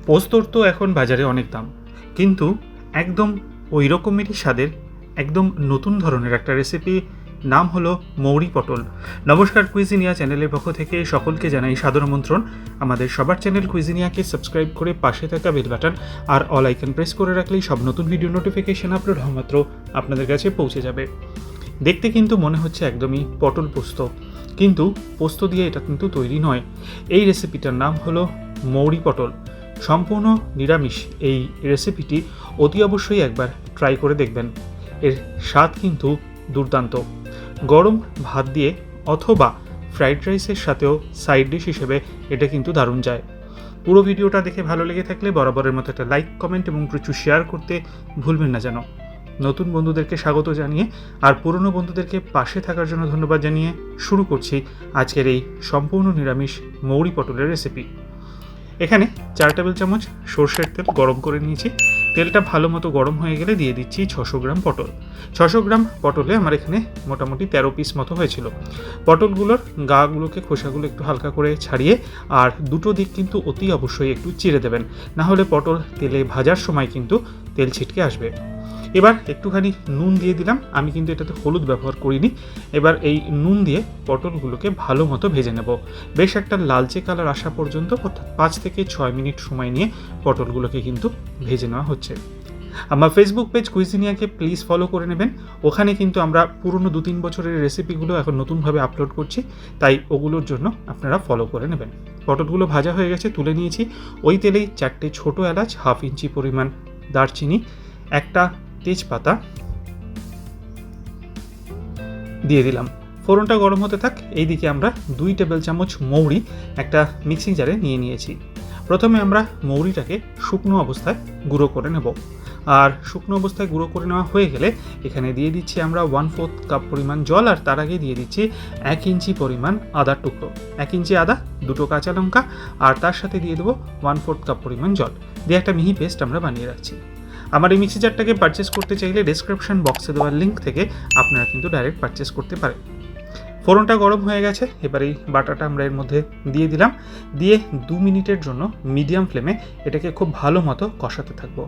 পোস্তর তো এখন বাজারে অনেক দাম, কিন্তু একদম ওই রকমেরই স্বাদের একদম নতুন ধরনের একটা রেসিপি, নাম হলো মৌরি পটল। নমস্কার, কুইজিনিয়া চ্যানেলের পক্ষ থেকে সকলকে জানাই সাদর আমন্ত্রণ। আমাদের সবার চ্যানেল কুইজিনিয়াকে সাবস্ক্রাইব করে পাশে থাকা বেল বাটন আর অল আইকন প্রেস করে রাখলেই সব নতুন ভিডিও নোটিফিকেশন আপলোড হওয়া মাত্র আপনাদের কাছে পৌঁছে যাবে। দেখতে কিন্তু মনে হচ্ছে একদমই পটল পোস্ত, কিন্তু পোস্ত দিয়ে এটা কিন্তু তৈরি নয়। এই রেসিপিটার নাম হলো মৌরি পটল। সম্পূর্ণ নিরামিষ এই রেসিপিটি অতি অবশ্যই একবার ট্রাই করে দেখবেন। এর স্বাদ কিন্তু দুর্দান্ত। গরম ভাত দিয়ে অথবা ফ্রাইড রাইসের সাথেও সাইড ডিশ হিসেবে এটা কিন্তু দারুণ যায়। পুরো ভিডিওটা দেখে ভালো লেগে থাকলে বরাবরের মতো একটা লাইক, কমেন্ট এবং প্রচুর শেয়ার করতে ভুলবেন না যেন। নতুন বন্ধুদেরকে স্বাগত জানিয়ে আর পুরনো বন্ধুদেরকে পাশে থাকার জন্য ধন্যবাদ জানিয়ে শুরু করছি আজকের এই সম্পূর্ণ নিরামিষ মৌরি পটলের রেসিপি। এখানে 4 টেবিল চামচ সর্ষের তেল গরম করে নিয়েছি। তেলটা ভালো মতো গরম হয়ে গেলে দিয়ে দিচ্ছি 600 গ্রাম পটল। 600 গ্রাম পটলে আমার এখানে মোটামুটি 13 পিস মতো হয়েছিল। পটলগুলোর গাগুলোকে, খোসাগুলো একটু হালকা করে ছাড়িয়ে আর দুটো দিক কিন্তু অতি অবশ্যই একটু চিড়ে দেবেন, না হলে পটল তেলে ভাজার সময় কিন্তু তেল ছিটকে আসবে। এবার একটুখানি নুন দিয়ে দিলাম, আমি কিন্তু এটাতে হলুদ ব্যবহার করিনি। এবার এই নুন দিয়ে পটলগুলোকে ভালো মতো ভেজে নেব। বেশ একটা লালচে কালার আসা পর্যন্ত 5 থেকে 6 মিনিট সময় নিয়ে পটলগুলোকে কিন্তু ভেজে নেওয়া হচ্ছে। আমার ফেসবুক পেজ কুইজিনিয়াকে প্লিজ ফলো করে নেবেন। ওখানে কিন্তু আমরা পুরনো 2-3 বছরের রেসিপিগুলো এখন নতুনভাবে আপলোড করছি, তাই ওগুলোর জন্য আপনারা ফলো করে নেবেন। পটলগুলো ভাজা হয়ে গেছে, তুলে নিয়েছি। ওই তেলেই 4টে ছোটো এলাচ, 1/2 ইঞ্চি পরিমাণ দারচিনি, একটা তেজপাতা দিয়ে দিলাম। ফোড়নটা গরম হতে থাক। এইদিকে আমরা 2 টেবিল চামচ মৌরি একটা মিক্সিং জারে নিয়ে নিয়েছি। প্রথমে আমরা মৌরিটাকে শুকনো অবস্থায় গুঁড়ো করে নেব। আর শুকনো অবস্থায় গুঁড়ো করে নেওয়া হয়ে গেলে এখানে দিয়ে দিচ্ছি আমরা 1/4 কাপ পরিমাণ জল, আর তার আগে দিয়ে দিচ্ছি 1 ইঞ্চি পরিমাণ আদার টুকরো। 1 ইঞ্চি আদা, 2টো কাঁচা লঙ্কা, আর তার সাথে দিয়ে দেবো 1/4 কাপ পরিমাণ জল দিয়ে একটা মিহি পেস্ট আমরা বানিয়ে রাখছি। আমার এই মিক্সি জারটাকে পারচেস করতে চাইলে ডেসক্রিপশন বক্সে দেওয়ার লিঙ্ক থেকে আপনারা কিন্তু ডাইরেক্ট পারচেস করতে পারেন। ফোড়নটা গরম হয়ে গেছে, এবার এই বাটাটা আমরা এর মধ্যে দিয়ে দিলাম। দিয়ে 2 মিনিটের জন্য মিডিয়াম ফ্লেমে এটাকে খুব ভালো মতো কষাতে থাকবো।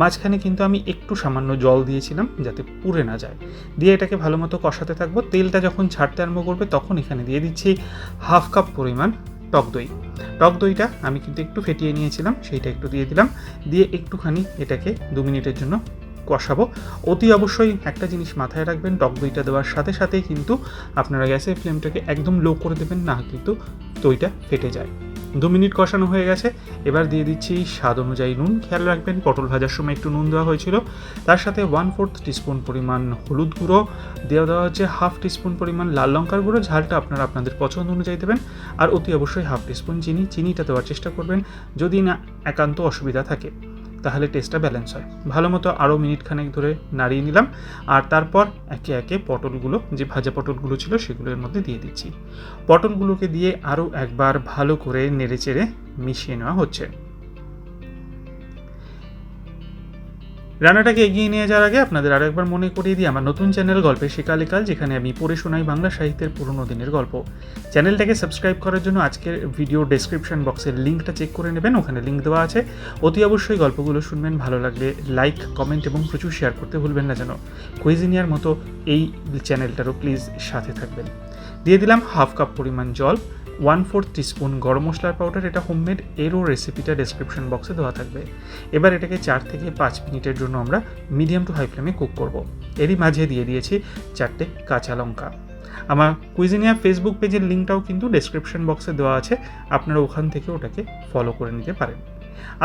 মাঝখানে কিন্তু আমি একটু সামান্য জল দিয়েছিলাম যাতে পুড়ে না যায়। দিয়ে এটাকে ভালো মতো কষাতে থাকবো। তেলটা যখন ছাড়তে আরম্ভ করবে তখন এখানে দিয়ে দিচ্ছি 1/2 কাপ পরিমাণ টক দই। টক দইটা আমি কিন্তু একটু ফেটিয়ে নিয়েছিলাম, সেইটা একটু দিয়ে দিলাম। দিয়ে একটুখানি এটাকে 2 মিনিটের জন্য কষাবো। অতি অবশ্যই একটা জিনিস মাথায় রাখবেন, টক দইটা দেওয়ার সাথে সাথেই কিন্তু আপনারা গ্যাসের ফ্লেমটাকে একদম লো করে দেবেন, না কিন্তু দইটা ফেটে যায়। 2 মিনিট কষানো হয়ে গেছে। এবার দিয়ে দিচ্ছি স্বাদ অনুযায়ী নুন। খেয়াল রাখবেন পটল ভাজার সময় একটু নুন দেওয়া হয়েছিল। তার সাথে 1/4 টিস্পুন পরিমাণ হলুদ গুঁড়ো দেওয়া হচ্ছে, 1/2 টিস্পুন পরিমাণ লাল লঙ্কার গুঁড়ো, ঝালটা আপনারা আপনাদের পছন্দ অনুযায়ী দেবেন। আর অতি অবশ্যই 1/2 টিস্পুন চিনিটা দেওয়ার চেষ্টা করবেন, যদি না একান্ত অসুবিধা থাকে তাহলে টেস্টটা ব্যালেন্স হয়। ভালো মতো আরও মিনিট খানেক ধরে নাড়িয়ে নিলাম। আর তারপর একে একে পটলগুলো, যে ভাজা পটলগুলো ছিল সেগুলোর মধ্যে দিয়ে দিচ্ছি। পটলগুলোকে দিয়ে আরও একবার ভালো করে নেড়েচেড়ে মিশিয়ে নেওয়া হচ্ছে। রান্নাটাকে এগিয়ে নিয়ে যাওয়ার আগে আপনাদের আরও একবার মনে করিয়ে দিই আমার নতুন চ্যানেল গল্পের শিকালিকাল, যেখানে আমি পড়ে শোনাই বাংলা সাহিত্যের পুরনো দিনের গল্প। চ্যানেলটাকে সাবস্ক্রাইব করার জন্য আজকের ভিডিও ডেসক্রিপশন বক্সের লিঙ্কটা চেক করে নেবেন, ওখানে লিঙ্ক দেওয়া আছে। অতি অবশ্যই গল্পগুলো শুনবেন, ভালো লাগলে লাইক, কমেন্ট এবং প্রচুর শেয়ার করতে ভুলবেন না যেন। কুইজিনিয়ার মতো এই চ্যানেলটারও প্লিজ সাথে থাকবেন। দিয়ে দিলাম 1/2 কাপ পরিমাণ জল, 1/4 টিস্পুন গরম মশলার পাউডার, এটা হোমমেড, এরও রেসিপিটা ডেসক্রিপশন বক্সে দেওয়া থাকবে। এবার এটাকে 4 থেকে 5 মিনিটের জন্য আমরা মিডিয়াম টু হাই ফ্লেমে কুক করব। এরই মাঝে দিয়ে দিয়েছি 4টে কাঁচা লঙ্কা। আমার কুইজিনিয়া ফেসবুক পেজের লিঙ্কটাও কিন্তু ডেসক্রিপশন বক্সে দেওয়া আছে, আপনারা ওখান থেকে ওটাকে ফলো করে নিতে পারেন।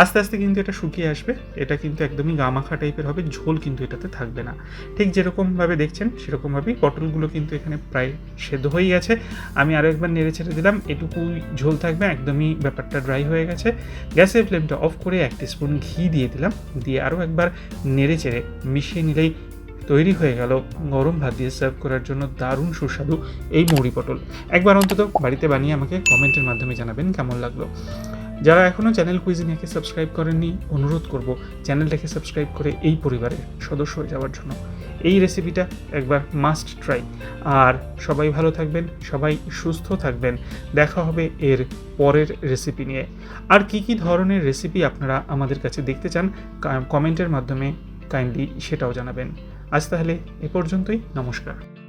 আস্তে আস্তে কিন্তু এটা শুকিয়ে আসবে। এটা কিন্তু একদমই গামাখা টাইপের হবে, ঝোল কিন্তু এটাতে থাকবে না। ঠিক যেরকমভাবে দেখছেন সেরকমভাবেই পটলগুলো কিন্তু এখানে প্রায় সেদ্ধ হয়ে গেছে। আমি আরও একবার নেড়ে ছেড়ে দিলাম, এটুকুই ঝোল থাকবে, একদমই ব্যাপারটা ড্রাই হয়ে গেছে। গ্যাসের ফ্লেমটা অফ করে 1 টিস্পুন ঘি দিয়ে দিলাম। দিয়ে আরও একবার নেড়ে চেড়ে মিশিয়ে নিলেই তৈরি হয়ে গেল গরম ভাত দিয়ে সার্ভ করার জন্য দারুণ সুস্বাদু এই মৌরি পটল। একবার অন্তত বাড়িতে বানিয়ে আমাকে কমেন্টের মাধ্যমে জানাবেন কেমন লাগলো। যারা এখনও চ্যানেল কুইজিনিয়াকে সাবস্ক্রাইব করেননি, অনুরোধ করব চ্যানেলটাকে সাবস্ক্রাইব করে এই পরিবারের সদস্য হয়ে যাওয়ার জন্য। এই রেসিপিটা একবার মাস্ট ট্রাই। আর সবাই ভালো থাকবেন, সবাই সুস্থ থাকবেন। দেখা হবে এর পরের রেসিপি নিয়ে। আর কি কি ধরনের রেসিপি আপনারা আমাদের কাছে দেখতে চান কমেন্টের মাধ্যমে কাইন্ডলি সেটাও জানাবেন। আজ তাহলে এ পর্যন্তই, নমস্কার।